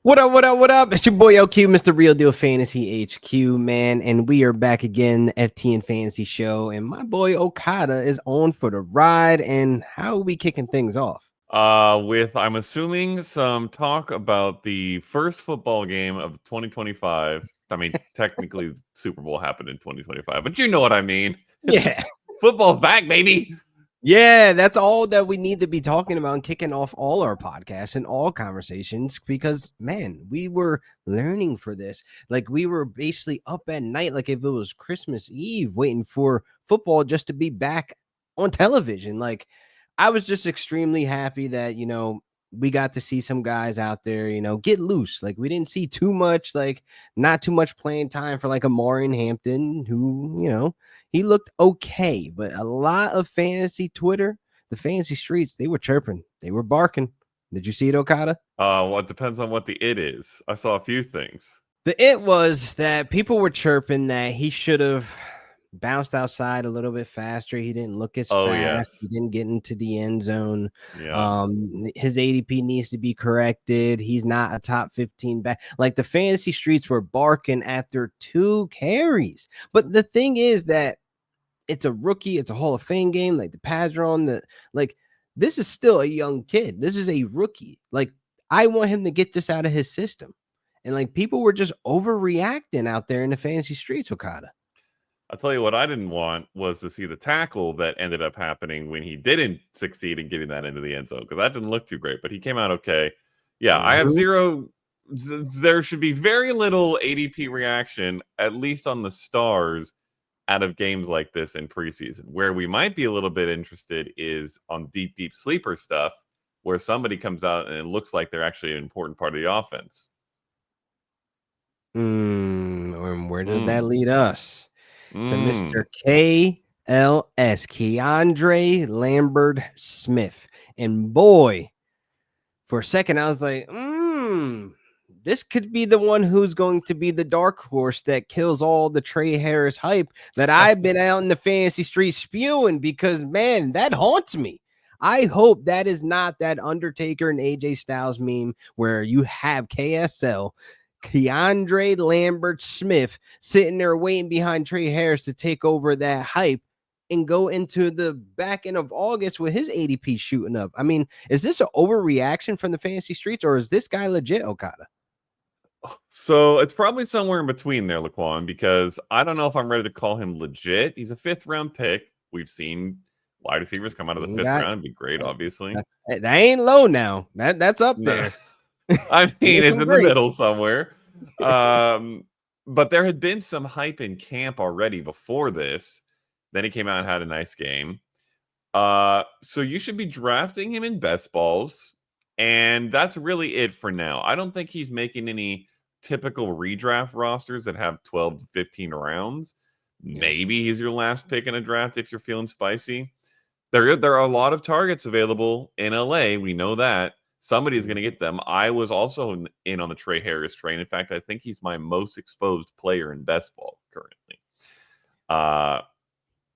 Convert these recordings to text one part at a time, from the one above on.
What up, what up, what up? It's your boy LQ, Mr. Real Deal Fantasy HQ, man. And we are back again, FTN Fantasy Show. And my boy Okada is on for the ride. And how are we kicking things off? With I'm assuming some talk about the first football game of 2025. I mean, technically, Super Bowl happened in 2025, but you know what I mean. Yeah. Football's back, baby. Yeah, that's all that we need to be talking about and kicking off all our podcasts and all conversations because, man, we were learning for this. Like, we were basically up at night, like if it was Christmas Eve, waiting for football just to be back on television. Like, I was just extremely happy that, we got to see some guys out there, get loose. Like, we didn't see too much, like, not too much playing time for like Amari and Hampton, who, he looked okay, but a lot of fantasy Twitter, the fantasy streets, they were chirping, they were barking. Did you see it, Okada? Well, it depends on what the it is. I saw a few things. The it was that people were chirping that he should have bounced outside a little bit faster. He didn't look as Oh fast. He yes, didn't get into the end zone. yeah. His ADP needs to be corrected. He's not a top 15 back. Like the fantasy streets were barking after 2 carries. But the thing is that it's a rookie, it's a Hall of Fame game. Like the pads are on the this is still a young kid. This is a rookie. Like I want him to get this out of his system. And like people were just overreacting out there in the fantasy streets, Okada. I'll tell you what I didn't want was to see the tackle that ended up happening when he didn't succeed in getting that into the end zone because that didn't look too great, but he came out okay. Yeah, I have Mhm. zero. There should be very little ADP reaction, at least on the stars, out of games like this in preseason. Where we might be a little bit interested is on deep sleeper stuff, where somebody comes out and it looks like they're actually an important part of the offense. And where does that Mm, lead us? To Mr. mm. KLS, Keandre Lambert Smith. And boy, for a second, I was like, this could be the one who's going to be the dark horse that kills all the Trey Harris hype that I've been out in the fantasy street spewing because, man, that haunts me. I hope that is not that Undertaker and AJ Styles meme where you have KSL, Keandre Lambert Smith, sitting there waiting behind Trey Harris to take over that hype and go into the back end of August with his ADP shooting up. I mean, is this an overreaction from the fantasy streets or is this guy legit, Okada? So it's probably somewhere in between there, Laquan, because I don't know if I'm ready to call him legit. He's a fifth round pick. We've seen wide receivers come out of the fifth Got round and be great, obviously. that ain't low now. That's up No, there. I mean There's it's some in the greats. middle somewhere. But there had been some hype in camp already before this. Then he came out and had a nice game. So you should be drafting him in best balls, and that's really it for now. I don't think he's making any typical redraft rosters that have 12 to 15 rounds. Yeah. Maybe he's your last pick in a draft if you're feeling spicy. There are a lot of targets available in LA. We know that. Somebody's going to get them. I was also in on the Trey Harris train. In fact, I think he's my most exposed player in best ball currently. Uh,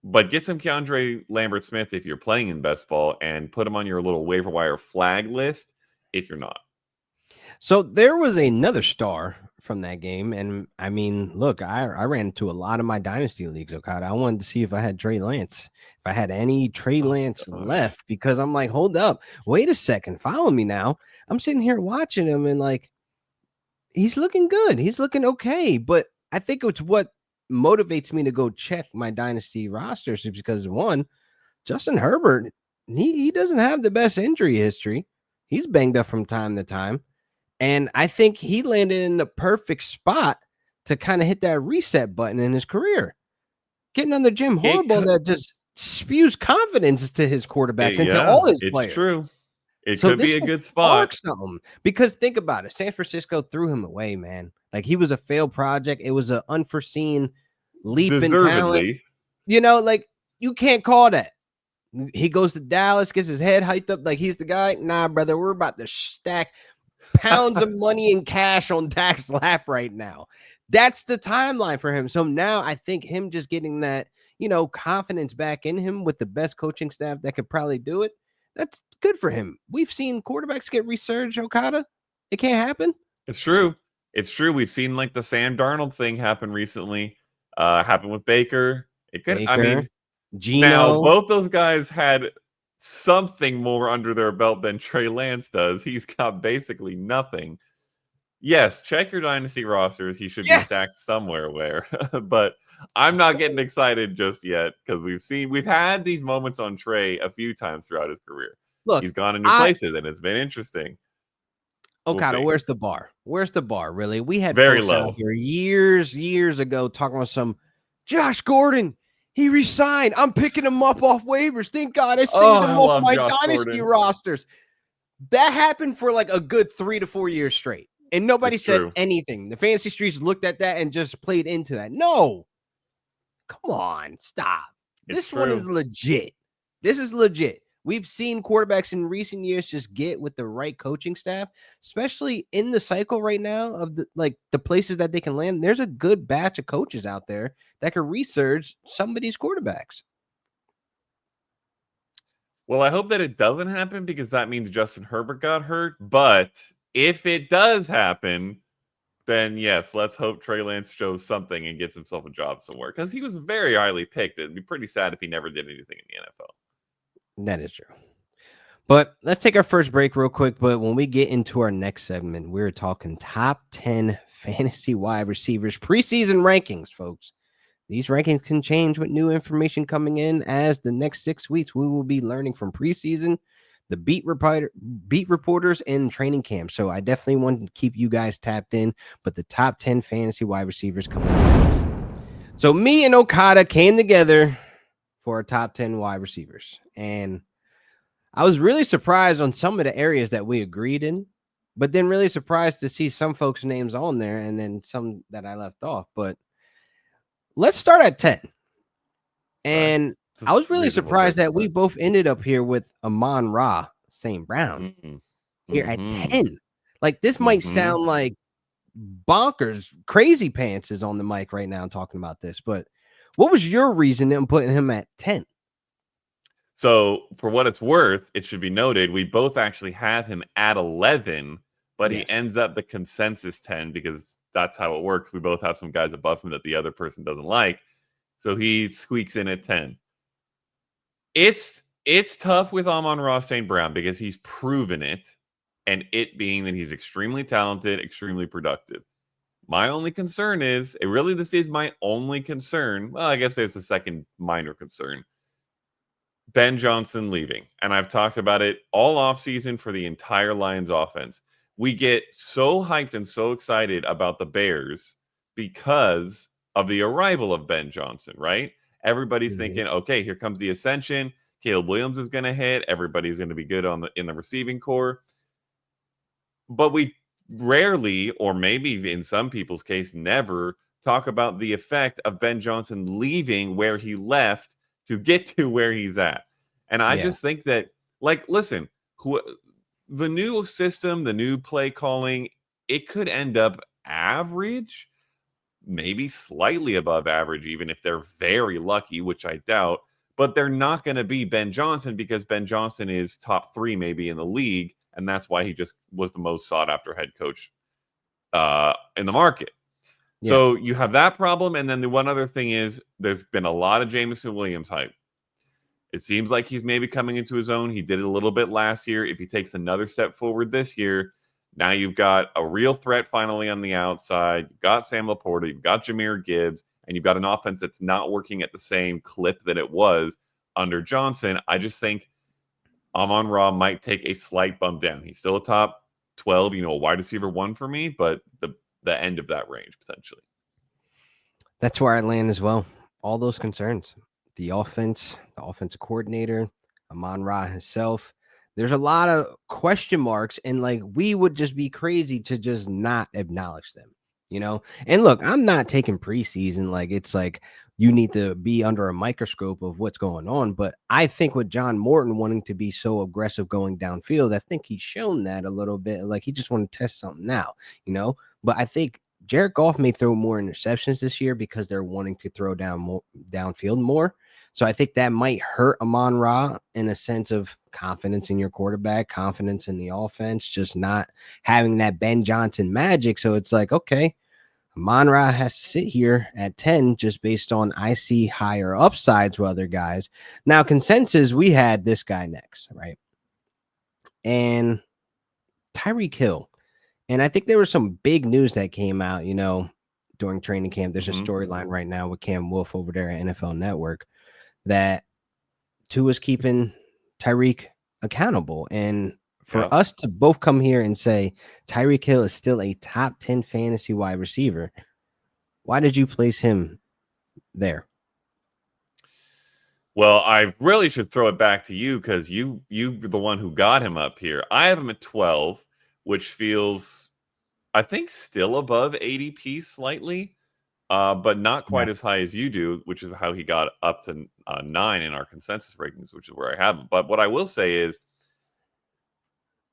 but get some Keandre Lambert Smith if you're playing in best ball and put him on your little waiver wire flag list if you're not. So there was another star from that game. And I mean, look, I ran into a lot of my dynasty leagues, Okada. I wanted to see if I had Trey Lance, if I had any Trey Oh Lance gosh. left, because I'm like, hold up, wait a second, follow me now. I'm sitting here watching him and like, he's looking good. He's looking okay. But I think it's what motivates me to go check my dynasty rosters is because one, Justin Herbert, he doesn't have the best injury history. He's banged up from time to time. And I think he landed in the perfect spot to kind of hit that reset button in his career. Getting under Jim It Harbaugh could, that just spews confidence to his quarterbacks and to yeah, all his it's players. true. It So could this be a could good spot. spark something because think about it. San Francisco threw him away, man. Like he was a failed project. It was an unforeseen leap in talent. Deservedly. Like you can't call that. He goes to Dallas, gets his head hyped up like he's the guy. Nah, brother, we're about to stack pounds of money and cash on Dak's lap right now. That's the timeline for him. So now I think him just getting that, confidence back in him with the best coaching staff that could probably do it. That's good for him. We've seen quarterbacks get resurged, Okada. It can't happen. It's true. It's true. We've seen like the Sam Darnold thing happen recently. Happen with Baker. It could. I Baker, mean, now Gino. both those guys had something more under their belt than Trey Lance does. He's got basically nothing. Yes, check your dynasty rosters. He should be Yes. stacked somewhere where, but I'm Let's not go. getting excited just yet because we've had these moments on Trey a few times throughout his career. Look, He's gone into I places and it's been interesting. We'll Okada, see. where's the bar? Where's the bar? Really? We had Very folks out low. here years ago talking about some Josh Gordon. He resigned. I'm picking him up off waivers. Thank God I Oh, saved I him off love my Josh dynasty Gordon. rosters. That happened for like a good 3 to 4 years straight. And nobody It's said true. anything. The fantasy streets looked at that and just played into that. No, come on, stop. It's This one true. is legit. This is legit. We've seen quarterbacks in recent years just get with the right coaching staff, especially in the cycle right now of the places that they can land. There's a good batch of coaches out there that can research some of these quarterbacks. Well, I hope that it doesn't happen because that means Justin Herbert got hurt. But if it does happen, then yes, let's hope Trey Lance shows something and gets himself a job somewhere because he was very highly picked. It'd be pretty sad if he never did anything in the NFL. That is true. But let's take our first break real quick. But when we get into our next segment, we're talking top 10 fantasy wide receivers preseason rankings, folks. These rankings can change with new information coming in as the next 6 weeks we will be learning from preseason, the beat reporters, and training camp. So I definitely want to keep you guys tapped in. But the top 10 fantasy wide receivers coming up next. So me and Okada came together for our top 10 wide receivers, and I was really surprised on some of the areas that we agreed in, but then really surprised to see some folks' names on there and then some that I left off. But let's start at 10. Okay. And It's a I was really reasonable place surprised to that we start. both ended up here with Amon Ra St. Brown Mm-hmm. here at Mm-hmm. 10. Like, this might Mm-hmm. sound like bonkers. Crazy Pants is on the mic right now talking about this, but what was your reason in putting him at 10? So, for what it's worth, it should be noted we both actually have him at 11, but he Yes. ends up the consensus 10 because that's how it works. We both have some guys above him that the other person doesn't like. So he squeaks in at 10. It's tough with Amon-Ra St. Brown because he's proven it, and it being that he's extremely talented, extremely productive. My only concern is, this is my only concern. Well, I guess there's a second minor concern. Ben Johnson leaving. And I've talked about it all offseason for the entire Lions offense. We get so hyped and so excited about the Bears because of the arrival of Ben Johnson, right? Everybody's Mhm. thinking, okay, here comes the ascension. Caleb Williams is going to hit. Everybody's going to be good in the receiving core. But we rarely, or maybe in some people's case, never talk about the effect of Ben Johnson leaving where he left to get to where he's at. And I Yeah. just think that, like, listen, the new system, the new play calling, it could end up average, maybe slightly above average, even if they're very lucky, which I doubt. But they're not going to be Ben Johnson because Ben Johnson is top 3 maybe in the league, and that's why he just was the most sought after head coach in the market. Yeah. So you have that problem, and then the one other thing is there's been a lot of Jameson Williams hype. It seems like he's maybe coming into his own. He did it a little bit last year. If he takes another step forward this year, now you've got a real threat finally on the outside. You've got Sam Laporta, you've got Jahmyr Gibbs, and you've got an offense that's not working at the same clip that it was under Johnson. I just think Amon-Ra might take a slight bump down. He's still a top 12, a wide receiver 1 for me, but the end of that range potentially. That's where I land as well. All those concerns. The offense, the offensive coordinator, Amon Ra himself. There's a lot of question marks, and like we would just be crazy to just not acknowledge them. And look, I'm not taking preseason like it's like you need to be under a microscope of what's going on. But I think with John Morton wanting to be so aggressive going downfield, I think he's shown that a little bit. Like he just want to test something now. But I think Jared Goff may throw more interceptions this year because they're wanting to throw downfield more. So I think that might hurt Amon-Ra in a sense of confidence in your quarterback, confidence in the offense, just not having that Ben Johnson magic. So it's like, okay, Amon-Ra has to sit here at 10 just based on I see higher upsides with other guys. Now, consensus, we had this guy next, right? And Tyreek Hill. And I think there was some big news that came out, during training camp. There's a Mm-hmm. storyline right now with Cam Wolf over there at NFL Network that Tua's keeping Tyreek accountable. And for Yeah. us to both come here and say Tyreek Hill is still a top 10 fantasy wide receiver, why did you place him there? Well, I really should throw it back to you because you're the one who got him up here. I have him at 12, which feels, I think, still above ADP slightly, but not Yeah. quite as high as you do, which is how he got up to 9 in our consensus rankings, which is where I have him. But what I will say is,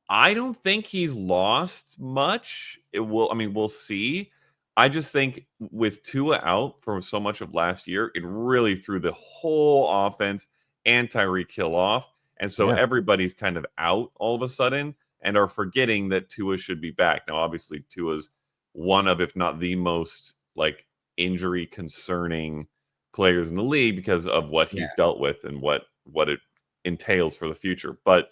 I don't think he's lost much. I mean, we'll see. I just think with Tua out for so much of last year, it really threw the whole offense and Tyreek Hill off. And so Yeah. everybody's kind of out all of a sudden and are forgetting that Tua should be back. Now, obviously, Tua's one of, if not the most like injury concerning players in the league because of what Yeah. he's dealt with and what it entails for the future. But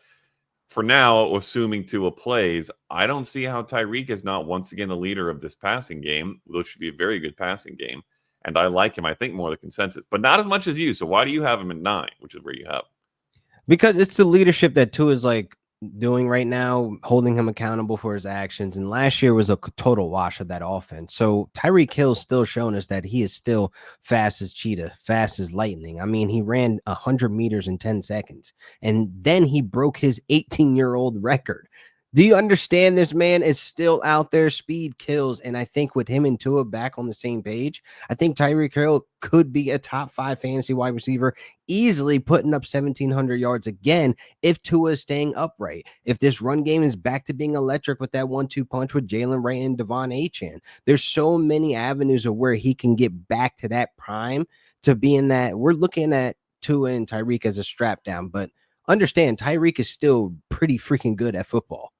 for now, assuming Tua plays, I don't see how Tyreek is not once again a leader of this passing game, which should be a very good passing game. And I like him, I think, more the consensus, but not as much as you. So why do you have him at 9, which is where you have him? Because it's the leadership that Tua is like doing right now, holding him accountable for his actions. And last year was a total wash of that offense. So Tyreek Hill's still shown us that he is still fast as cheetah, fast as lightning. I mean, he ran 100 meters in 10 seconds, and then he broke his 18-year-old record. Do you understand? This man is still out there. Speed kills. And I think with him and Tua back on the same page, I think Tyreek Hill could be a top 5 fantasy wide receiver, easily putting up 1,700 yards again if Tua is staying upright. If this run game is back to being electric with that 1-2 punch with Jalen Wright and Devon Achane, there's so many avenues of where he can get back to that prime to being that. We're looking at Tua and Tyreek as a strap down, but understand Tyreek is still pretty freaking good at football.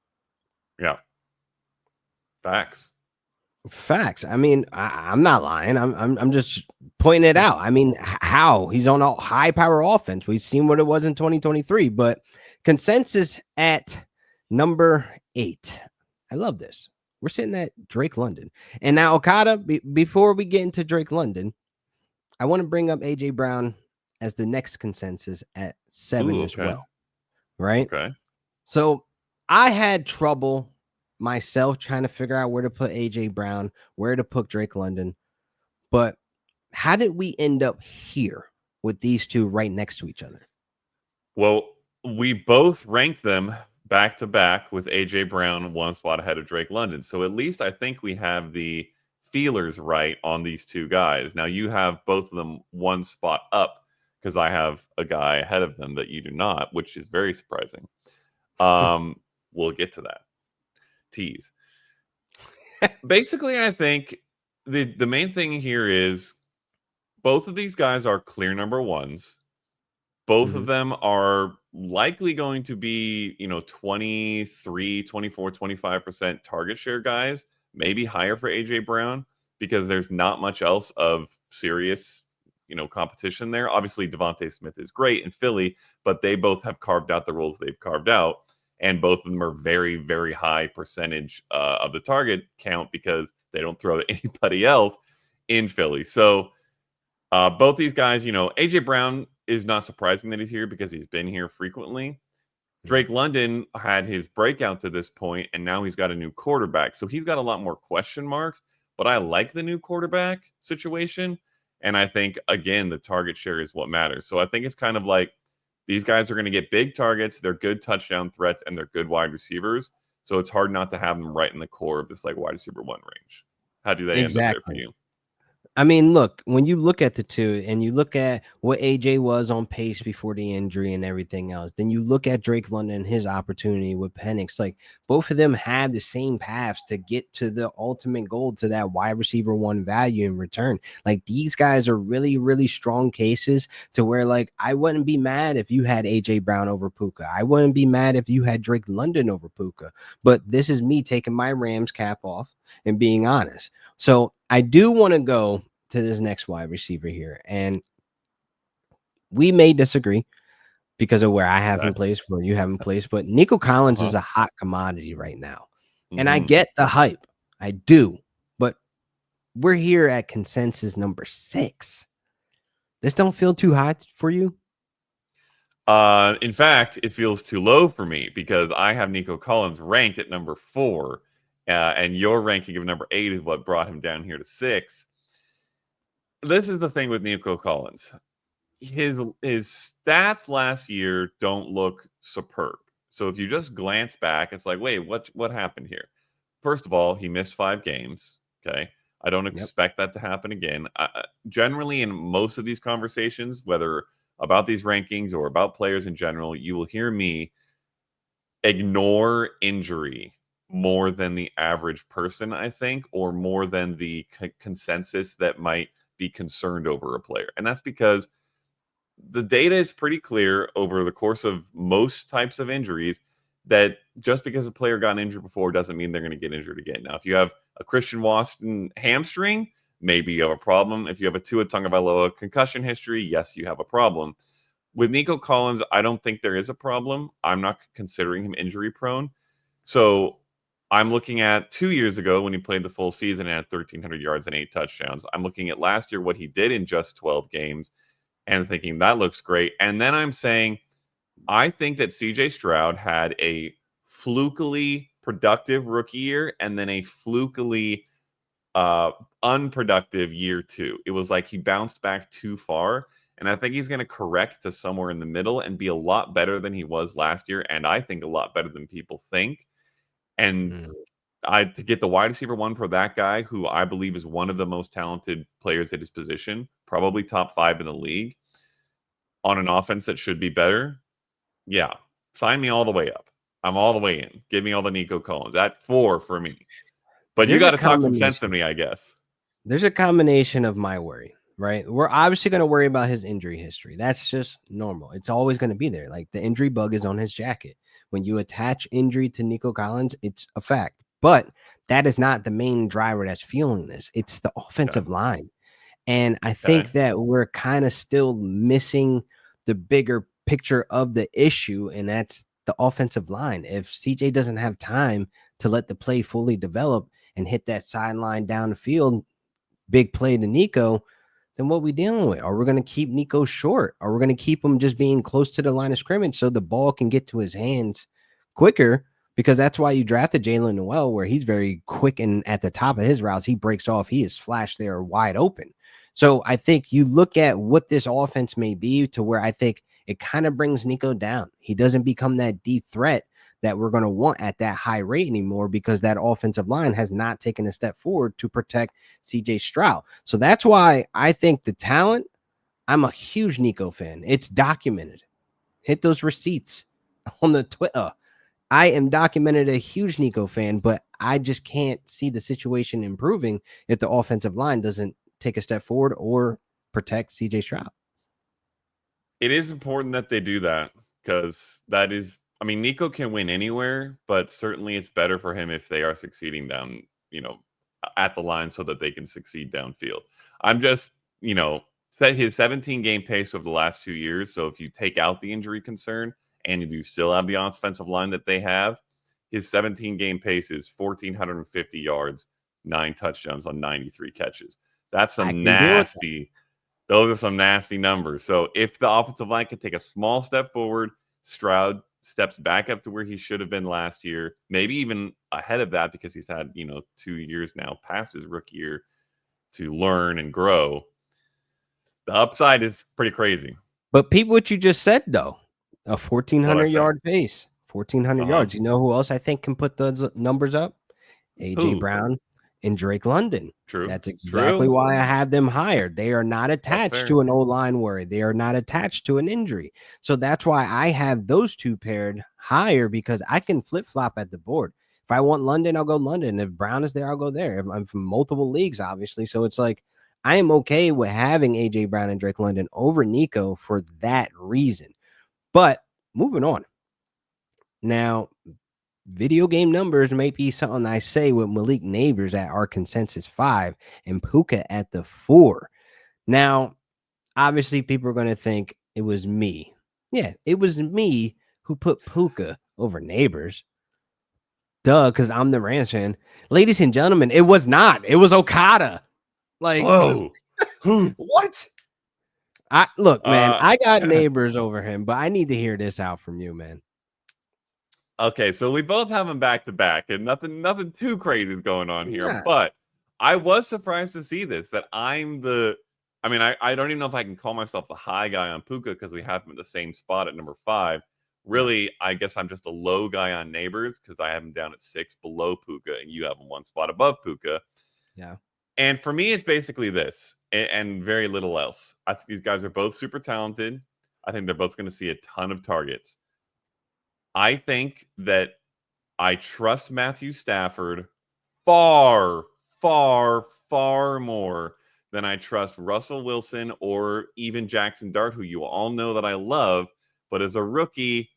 Yeah. Facts. Facts. I mean, I'm not lying. I'm just pointing it out. I mean, how he's on a high power offense. We've seen what it was in 2023, but consensus at number 8. I love this. We're sitting at Drake London. And now, Okada, before we get into Drake London, I want to bring up AJ Brown as the next consensus at 7 Ooh, as okay. well. Right? Okay. So I had trouble myself trying to figure out where to put AJ Brown, where to put Drake London. But how did we end up here with these two right next to each other? Well, we both ranked them back to back with AJ Brown one spot ahead of Drake London. So at least I think we have the feelers right on these two guys. Now you have both of them one spot up because I have a guy ahead of them that you do not, which is very surprising. We'll get to that. Tease. Basically, I think the main thing here is both of these guys are clear number ones. Both of them are likely going to be, 23, 24, 25% target share guys, maybe higher for AJ Brown because there's not much else of serious, competition there. Obviously, Devontae Smith is great in Philly, but they both have carved out the roles they've carved out. And both of them are very, very high percentage of the target count because they don't throw to anybody else in Philly. So both these guys, AJ Brown is not surprising that he's here because he's been here frequently. Drake London had his breakout to this point, and now he's got a new quarterback. So he's got a lot more question marks, but I like the new quarterback situation. And I think, again, the target share is what matters. So I think it's kind of like these guys are going to get big targets. They're good touchdown threats, and they're good wide receivers. So it's hard not to have them right in the core of this like wide receiver 1 range. How do they end up there for Exactly. you? I mean, look, when you look at the two and you look at what AJ was on pace before the injury and everything else, then you look at Drake London and his opportunity with Penix. Like both of them have the same paths to get to the ultimate goal, to that wide receiver one value in return. Like these guys are really, really strong cases to where, like, I wouldn't be mad if you had AJ Brown over Puka. I wouldn't be mad if you had Drake London over Puka. But this is me taking my Rams cap off and being honest. So I do want to go to this next wide receiver here. And we may disagree because of where I have him Okay. placed, where you have him placed, but Nico Collins Uh-huh. is a hot commodity right now. And I Hmm. get the hype. I do. But we're here at consensus number 6. This don't feel too hot for you? In fact, it feels too low for me because I have Nico Collins ranked at number 4, and your ranking of number 8 is what brought him down here to 6. This is the thing with Nico Collins. His stats last year don't look superb. So if you just glance back, it's like, wait, what happened here? First of all, he missed 5 games. Okay, I don't Yep. expect that to happen again. Generally, in most of these conversations, whether about these rankings or about players in general, you will hear me ignore injury more than the average person, I think, or more than the consensus that might be concerned over a player. And that's because the data is pretty clear over the course of most types of injuries that just because a player got injured before doesn't mean they're going to get injured again. Now, if you have a Christian Watson hamstring, maybe you have a problem. If you have a Tua Tagovailoa concussion history, yes, you have a problem. With Nico Collins, I don't think there is a problem. I'm not considering him injury prone. So I'm looking at 2 years ago when he played the full season and had 1,300 yards and 8 touchdowns. I'm looking at last year, what he did in just 12 games, and thinking that looks great. And then I'm saying, I think that CJ Stroud had a flukily productive rookie year and then a flukily uh, unproductive year 2. It was like he bounced back too far. And I think he's going to correct to somewhere in the middle and be a lot better than he was last year. And I think a lot better than people think. And Mm. to get the wide receiver one for that guy, who I believe is one of the most talented players at his position, probably top 5 in the league, on an offense that should be better, yeah, sign me all the way up. I'm all the way in. Give me all the Nico Collins at 4 for me. But you There's got a to talk some sense to combination. me, I guess. There's a combination of my worry, right? We're obviously going to worry about his injury history. That's just normal. It's always going to be there. Like the injury bug is on his jacket. When you attach injury to Nico Collins, it's a fact. But that is not the main driver that's fueling this. It's the Okay. offensive line. And I Okay. think that we're kind of still missing the bigger picture of the issue, and that's the offensive line. If CJ doesn't have time to let the play fully develop and hit that sideline down the field, big play to Nico, then what we dealing with? Are we going to keep Nico short? Are we going to keep him just being close to the line of scrimmage so the ball can get to his hands quicker? Because that's why you drafted Jalen Noel, where he's very quick and at the top of his routes, he breaks off. He is flash there wide open. So I think you look at what this offense may be to where I think it kind of brings Nico down. He doesn't become that deep threat that we're going to want at that high rate anymore because that offensive line has not taken a step forward to protect CJ Stroud. So that's why I think the talent, I'm a huge Nico fan. It's documented. Hit those receipts on the Twitter. I am documented a huge Nico fan, but I just can't see the situation improving if the offensive line doesn't take a step forward or protect CJ Stroud. It is important that they do that because that is, I mean, Nico can win anywhere, but certainly it's better for him if they are succeeding down, at the line so that they can succeed downfield. I'm just, set his 17 game pace over the last 2 years. So if you take out the injury concern and you do still have the offensive line that they have, his 17 game pace is 1,450 yards, 9 touchdowns on 93 catches. That's I some can deal with that. nasty Those are some nasty numbers. So if the offensive line can take a small step forward, Stroud steps back up to where he should have been last year, maybe even ahead of that because he's had, 2 years now past his rookie year to learn and grow. The upside is pretty crazy. But people, what you just said though, a What I say. 1,400-yard pace, 1,400 Uh huh. yards. You know who else I think can put those numbers up? AJ Who? Brown. and Drake London. True. That's exactly True. why I have them hired. They are not That's attached fair. to an O-line worry. They are not attached to an injury. So that's why I have those two paired higher, because I can flip-flop at the board. If I want London, I'll go London. If Brown is there, I'll go there. I'm from multiple leagues, obviously. So it's like I am okay with having A.J. Brown and Drake London over Nico for that reason. But moving on. Now, video game numbers may be something I say with Malik Neighbors at our consensus 5 and Puka at the 4. Now, obviously, people are going to think it was me. Yeah, it was me who put Puka over Neighbors. Duh, because I'm the Rams fan. Ladies and gentlemen, it was not. It was Okada. Like, Whoa. what? Look, man, Uh, I got Neighbors over him, but I need to hear this out from you, man. okay, so we both have them back to back, and nothing too crazy is going on here. Yeah. But I was surprised to see this. That I'm the. I mean, I don't even know if I can call myself the high guy on Puka because we have him at the same spot at number 5. Really, I guess I'm just a low guy on Neighbors because I have him down at 6 below Puka, and you have him one spot above Puka. Yeah. And for me, it's basically this and very little else. I think these guys are both super talented. I think they're both going to see a ton of targets. I think that I trust Matthew Stafford far, far, far more than I trust Russell Wilson or even Jackson Dart, who you all know that I love. But as a rookie,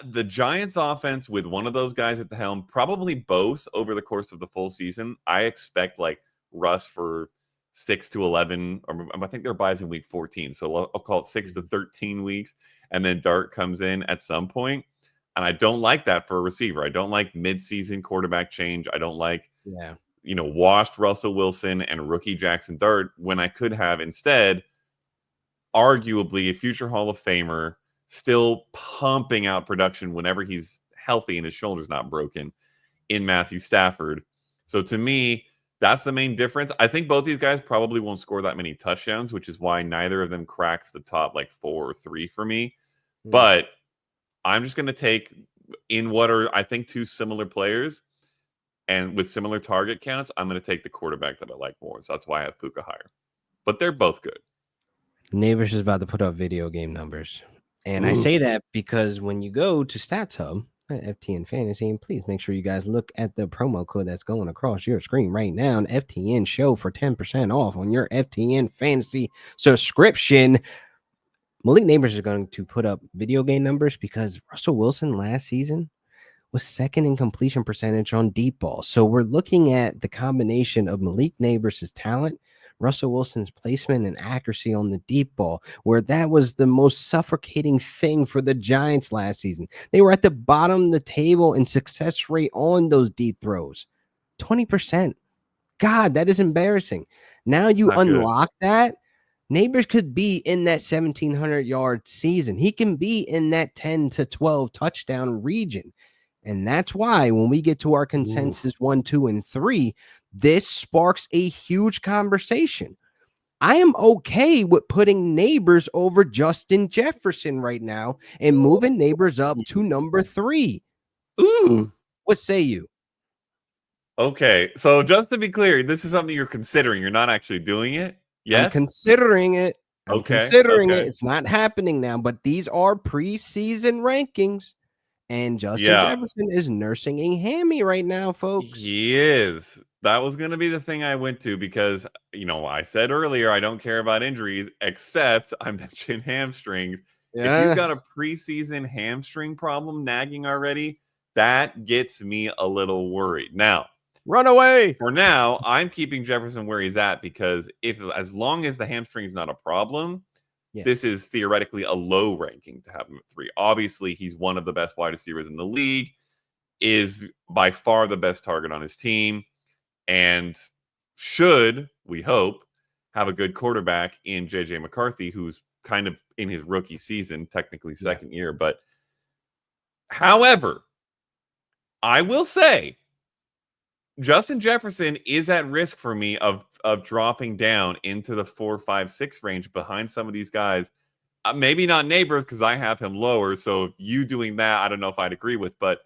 the Giants offense with one of those guys at the helm, probably both over the course of the full season, I expect like Russ for 6 to 11, or I think they're buys in week 14. So I'll call it 6 to 13 weeks. And then Dart comes in at some point. And I don't like that for a receiver. I don't like midseason quarterback change. I don't like, washed Russell Wilson and rookie Jackson Dart when I could have instead, arguably a future Hall of Famer, still pumping out production whenever he's healthy and his shoulder's not broken in Matthew Stafford. So to me, that's the main difference. I think both these guys probably won't score that many touchdowns, which is why neither of them cracks the top like 4 or 3 for me. But I'm just going to take in what are, I think, two similar players and with similar target counts, I'm going to take the quarterback that I like more. So that's why I have Puka higher. But they're both good. Neighbors is about to put up video game numbers. And I say that because when you go to Stats Hub at FTN Fantasy, and please make sure you guys look at the promo code that's going across your screen right now, an FTN show for 10% off on your FTN Fantasy subscription. Malik Neighbors is going to put up video game numbers because Russell Wilson last season was second in completion percentage on deep ball. So we're looking at the combination of Malik Neighbors' talent, Russell Wilson's placement and accuracy on the deep ball, where that was the most suffocating thing for the Giants last season. They were at the bottom of the table in success rate on those deep throws, 20%. God, that is embarrassing. Now you Not good. unlock that. Neighbors could be in that 1,700-yard season. He can be in that 10 to 12 touchdown region. And that's why when we get to our consensus 1, 2, and 3, this sparks a huge conversation. I am okay with putting Neighbors over Justin Jefferson right now and moving Neighbors up to number 3. Ooh. What say you? Okay. So just to be clear, this is something you're considering. You're not actually doing it yet? I'm considering it. Okay. It's not happening now, but these are preseason rankings. And Justin Jefferson is nursing a hammy right now, folks. He is. That was going to be the thing I went to because, I said earlier, I don't care about injuries, except I mentioned hamstrings. Yeah. If you've got a preseason hamstring problem nagging already, that gets me a little worried. Now, run away. For now, I'm keeping Jefferson where he's at because as long as the hamstring is not a problem, this is theoretically a low ranking to have him at 3. Obviously, he's one of the best wide receivers in the league, is by far the best target on his team, and should, we hope, have a good quarterback in J.J. McCarthy, who's kind of in his rookie season, technically second year. But however, I will say Justin Jefferson is at risk for me of dropping down into the 4, 5, 6 range behind some of these guys. Maybe not Neighbors because I have him lower. So if you doing that, I don't know if I'd agree with, but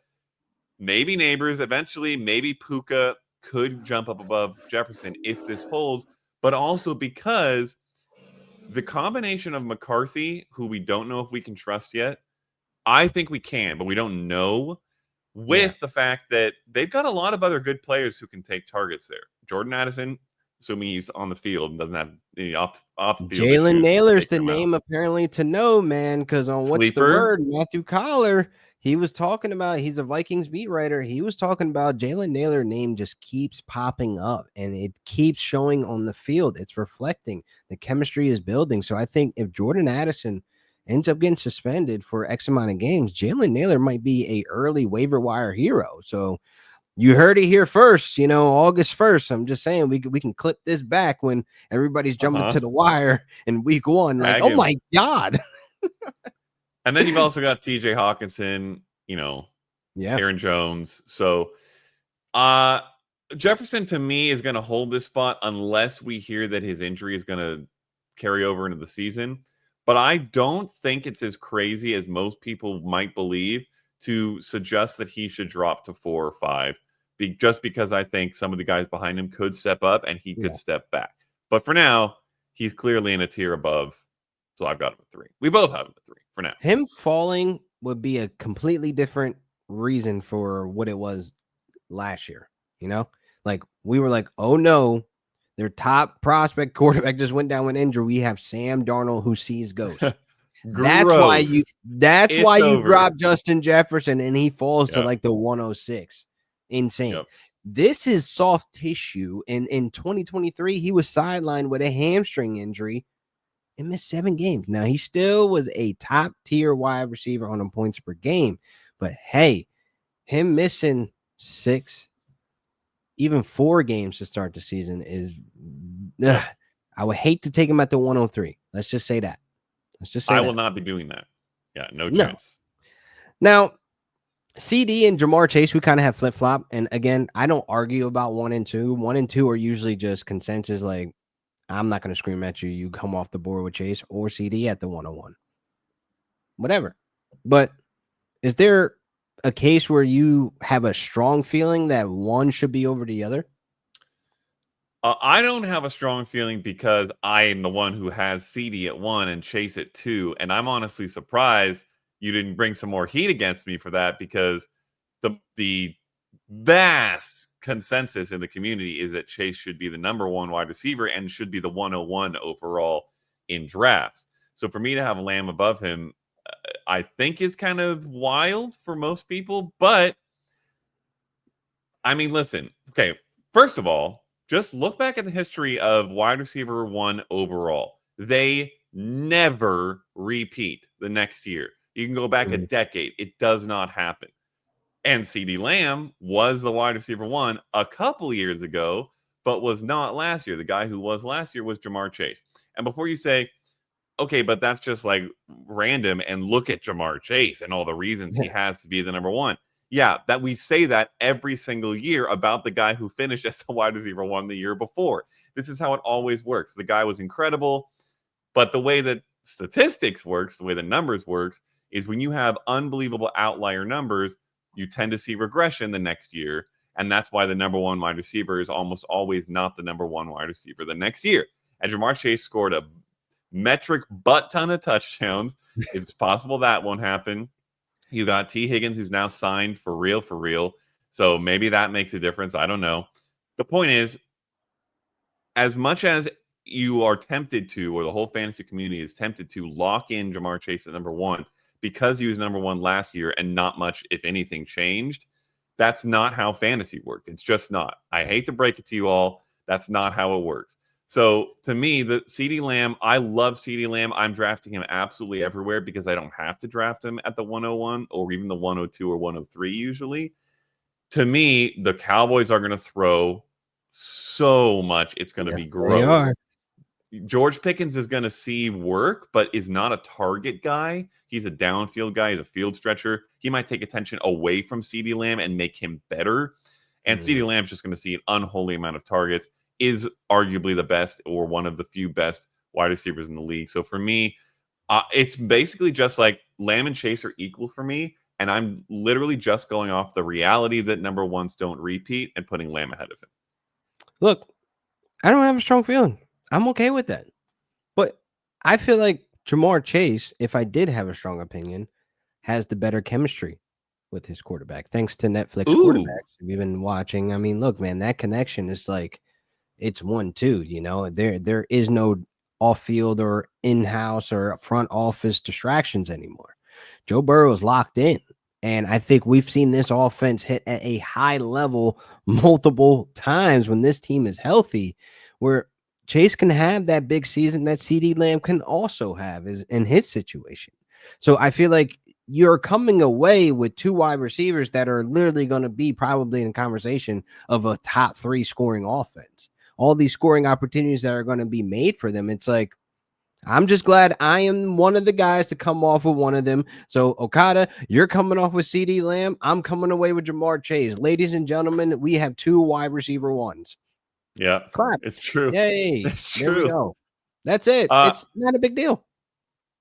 maybe Neighbors eventually, maybe Puka. could jump up above Jefferson if this holds, but also because the combination of McCarthy, who we don't know if we can trust yet, I think we can, but we don't know, Yeah. with the fact that they've got a lot of other good players who can take targets there. Jordan Addison, assuming he's on the field and doesn't have any off the field Jalen issues, Naylor's take the him out. name apparently to know, man, because on What's the Sleeper, Word, Matthew Collar, he was talking about, he's a Vikings beat writer. He was talking about Jalen Naylor name just keeps popping up and it keeps showing on the field. It's reflecting. The chemistry is building. So I think if Jordan Addison ends up getting suspended for X amount of games, Jalen Naylor might be a early waiver wire hero. So you heard it here first, August 1st. I'm just saying we can clip this back when everybody's jumping to the wire in week 1. Like, tag oh him. my God. And then you've also got TJ Hawkinson, Yeah. Aaron Jones. So Jefferson to me is going to hold this spot unless we hear that his injury is going to carry over into the season. But I don't think it's as crazy as most people might believe to suggest that he should drop to 4 or 5, just because I think some of the guys behind him could step up and he could step back. But for now, he's clearly in a tier above. So I've got him at 3. We both have him at 3 for now. Him falling would be a completely different reason for what it was last year. Like we were like, oh no, their top prospect quarterback just went down with injury. We have Sam Darnold who sees ghosts. That's why you over. drop Justin Jefferson and he falls to like the 106. Insane. Yep. This is soft tissue. And in 2023, he was sidelined with a hamstring injury and missed 7 games. Now, he still was a top tier wide receiver on a points per game. But hey, him missing 6, even 4 games to start the season is I would hate to take him at the 103. Let's just say that. I will not be doing that. Yeah, no chance. Now, CD and Jamar Chase, we kind of have flip-flop. And again, I don't argue about 1 and 2. 1 and 2 are usually just consensus. Like, I'm not going to scream at you. You come off the board with Chase or CD at the 101. Whatever. But is there a case where you have a strong feeling that one should be over the other? I don't have a strong feeling because I am the one who has CD at 1 and Chase at 2. And I'm honestly surprised you didn't bring some more heat against me for that, because the vast consensus in the community is that Chase should be the number 1 wide receiver and should be the 101 overall in drafts. So for me to have Lamb above him, I think is kind of wild for most people. But I mean, listen, okay, first of all, just look back at the history of wide receiver 1 overall. They never repeat the next year. You can go back a decade. It does not happen. And CD Lamb was the wide receiver 1 a couple years ago, but was not last year. The guy who was last year was Jamar Chase. And before you say, okay, but that's just like random, and look at Jamar Chase and all the reasons he has to be the number 1. Yeah, that we say that every single year about the guy who finished as the wide receiver 1 the year before. This is how it always works. The guy was incredible, but the way that statistics works, the way the numbers works, is when you have unbelievable outlier numbers, you tend to see regression the next year, and that's why the number 1 wide receiver is almost always not the number 1 wide receiver the next year. And Jamar Chase scored a metric butt ton of touchdowns. It's possible that won't happen. You got T. Higgins, who's now signed for real. So maybe that makes a difference. I don't know. The point is, as much as you are tempted to, or the whole fantasy community is tempted to lock in Jamar Chase at number 1 because he was number 1 last year and not much, if anything, changed, that's not how fantasy worked. It's just not. I hate to break it to you all. That's not how it works. So to me, the CD Lamb, I love CD Lamb. I'm drafting him absolutely everywhere because I don't have to draft him at the 101 or even the 102 or 103 usually. To me, the Cowboys are going to throw so much. It's going to be gross. George Pickens is going to see work, but is not a target guy. He's a downfield guy. He's a field stretcher. He might take attention away from CD Lamb and make him better. And CD Lamb's just going to see an unholy amount of targets. Is arguably the best or one of the few best wide receivers in the league. So for me, it's basically just like Lamb and Chase are equal for me. And I'm literally just going off the reality that number ones don't repeat and putting Lamb ahead of him. Look, I don't have a strong feeling. I'm okay with that. But I feel like Jamar Chase, if I did have a strong opinion, has the better chemistry with his quarterback. Thanks to Netflix Ooh. quarterbacks we've been watching. I mean, look, man, that connection is like it's 1-2, you know. There is no off-field or in-house or front office distractions anymore. Joe Burrow is locked in. And I think we've seen this offense hit at a high level multiple times when this team is healthy, where Chase can have that big season that CD Lamb can also have is in his situation. So I feel like you're coming away with two wide receivers that are literally going to be probably in conversation of a top 3 scoring offense. All these scoring opportunities that are going to be made for them. It's like, I'm just glad I am one of the guys to come off with one of them. So, Okada, you're coming off with CD Lamb. I'm coming away with Jamar Chase. Ladies and gentlemen, we have 2 wide receiver ones. Yeah, Clap. it's true. Yay. It's There we true. go. That's it. It's not a big deal.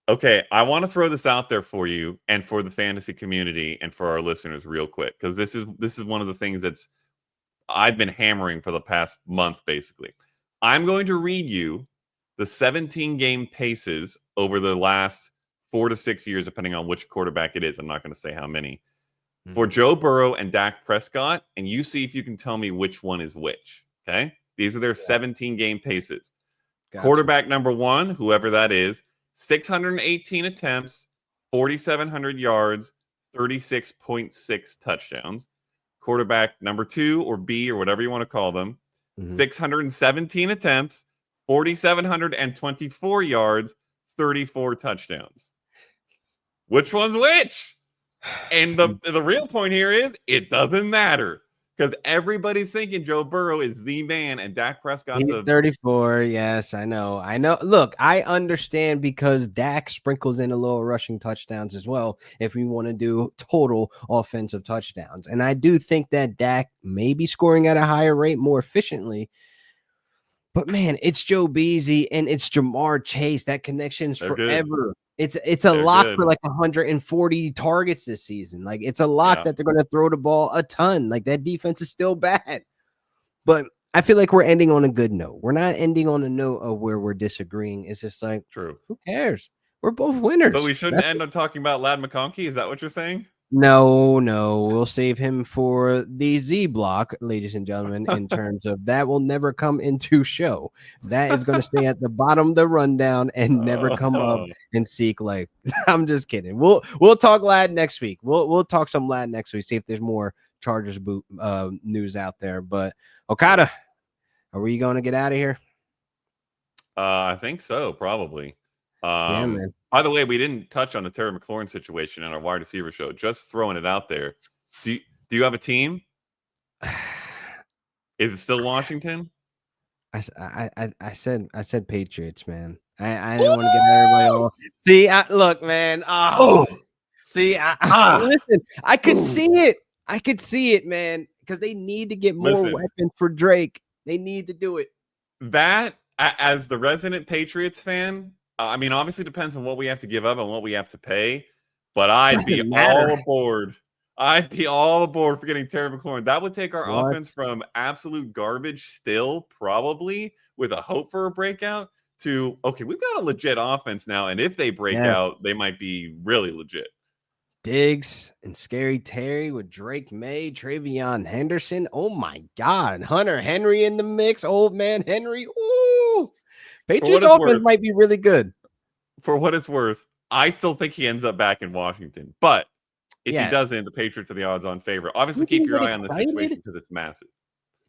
Okay, I want to throw this out there for you and for the fantasy community and for our listeners real quick, because this is one of the things that's I've been hammering for the past month, basically. I'm going to read you the 17 game paces over the last 4 to 6 years, depending on which quarterback it is. I'm not going to say how many. For Joe Burrow and Dak Prescott, and you see if you can tell me which one is which. Okay? These are their 17 game paces. Gotcha. Quarterback number 1, whoever that is, 618 attempts, 4,700 yards, 36.6 touchdowns. Quarterback number 2 or B or whatever you want to call them, 617 attempts, 4,724 yards, 34 touchdowns. Which one's which? And the real point here is it doesn't matter because everybody's thinking Joe Burrow is the man and Dak Prescott's He's 34. Yes, I know. I know. Look, I understand because Dak sprinkles in a little rushing touchdowns as well if we want to do total offensive touchdowns. And I do think that Dak may be scoring at a higher rate more efficiently. But man, it's Joe Beasy and it's Jamar Chase. That connection's They're good. forever. It's a They're lock good. for like 140 targets this season. Like it's a lock Yeah. that they're going to throw the ball a ton. Like that defense is still bad. But I feel like we're ending on a good note. We're not ending on a note of where we're disagreeing. It's just like, True. who cares? We're both winners. So we shouldn't end up talking about Lad McConkey? Is that what you're saying? No, we'll save him for the Z block, ladies and gentlemen, in terms of that will never come into show. That is going to stay at the bottom of the rundown and never come up and seek like I'm just kidding. We'll talk Lad next week. We'll talk some Lad next week, see if there's more Chargers boot news out there. But Okada, are we going to get out of here? I think so, probably. Yeah, man. By the way, we didn't touch on the Terry McLaurin situation in our wide receiver show. Just throwing it out there. Do you have a team? Is it still Washington? I said Patriots, man. I didn't want to get everybody off. See, look, man. See, listen. I could see it. I could see it, man. Because they need to get more weapons for Drake. They need to do it. That, as the resident Patriots fan, I mean, obviously depends on what we have to give up and what we have to pay. But I'd be all aboard. I'd be all aboard for getting Terry McLaurin. That would take our offense from absolute garbage still, probably, with a hope for a breakout, to, okay, we've got a legit offense now. And if they break out, they might be really legit. Diggs and Scary Terry with Drake May, Travion Henderson. Oh, my God. Hunter Henry in the mix. Old man Henry. Ooh. Patriots offense might be really good. For what it's worth, I still think he ends up back in Washington. But if he doesn't, the Patriots are the odds-on favorite. Obviously, keep your eye on the situation because it's massive.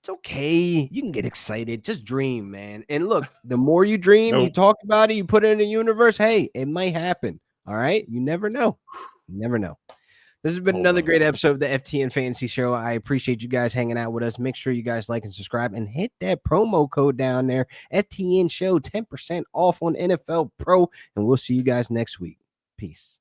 It's okay. You can get excited. Just dream, man. And look, the more you dream, you talk about it, you put it in the universe, hey, it might happen. All right? You never know. You never know. This has been another great episode of the FTN Fantasy Show. I appreciate you guys hanging out with us. Make sure you guys like and subscribe and hit that promo code down there, FTN Show, 10% off on NFL Pro. And we'll see you guys next week. Peace.